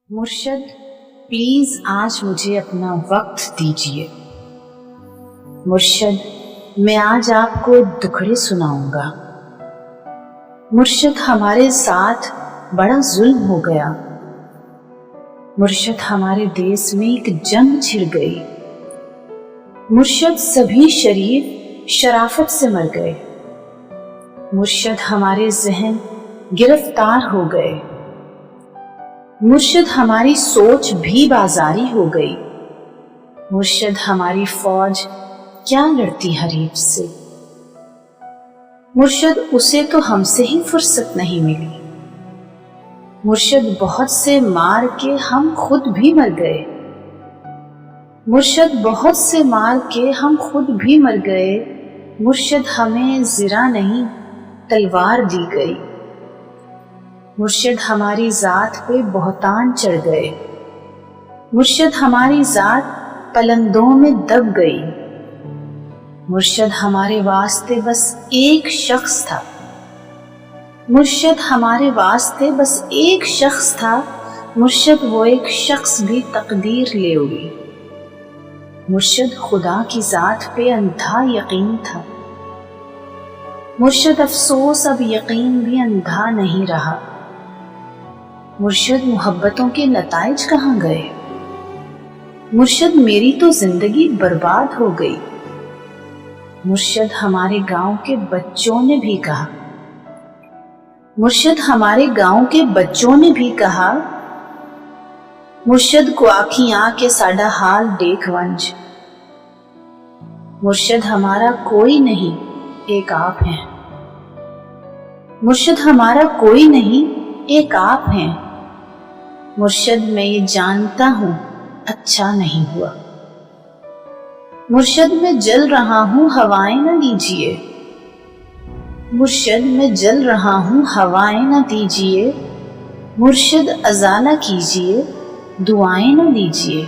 मुर्शद please आज मुझे अपना वक्त दीजिए। मुर्शद मैं आज आपको दुखड़े सुनाऊंगा। मुर्शद हमारे साथ बड़ा जुल्म हो गया। मुर्शद हमारे देश में एक जंग छिड़ गई। मुर्शद सभी शरीफ शराफत से मर गए। मुर्शद हमारे जहन गिरफ्तार हो गए। मुर्शद हमारी सोच भी बाजारी हो गई। मुर्शद हमारी फौज क्या लड़ती हरीफ से। मुर्शद उसे तो हमसे ही फुर्सत नहीं मिली। मुर्शद बहुत से मार के हम खुद भी मर गए। मुर्शद बहुत से मार के हम खुद भी मर गए। मुर्शद हमें ज़रा नहीं तलवार दी गई। मुर्शद हमारी ज़ात पे बहतान चढ़ गए। मुर्शद हमारी ज़ात पलंदों में दब गई। मुर्शद हमारे वास्ते बस एक शख्स था। मुर्शद हमारे वास्ते बस एक शख्स था। मुर्शद वो एक शख्स भी तकदीर ले उड़ी। मुर्शद खुदा की ज़ात पे अंधा यकीन था। मुर्शद अफसोस अब यकीन भी अंधा नहीं रहा। मुर्शद मोहब्बतों के नताइज कहाँ गए। मुर्शद मेरी तो जिंदगी बर्बाद हो गई। मुर्शद हमारे गांव के बच्चों ने भी कहा। मुर्शद हमारे गांव के बच्चों ने भी कहा। मुर्शद को आखी आके साडा हाल देख वंज। मुर्शद हमारा कोई नहीं एक आप हैं। मुर्शद हमारा कोई नहीं एक आप हैं। मुर्शद मैं ये जानता हूँ अच्छा नहीं हुआ। मुर्शद मैं जल रहा हूँ हवाएं न दीजिए। मुर्शद मैं जल रहा हूँ हवाएं न दीजिए। मुर्शद अज़ा न कीजिए दुआएं न दीजिए।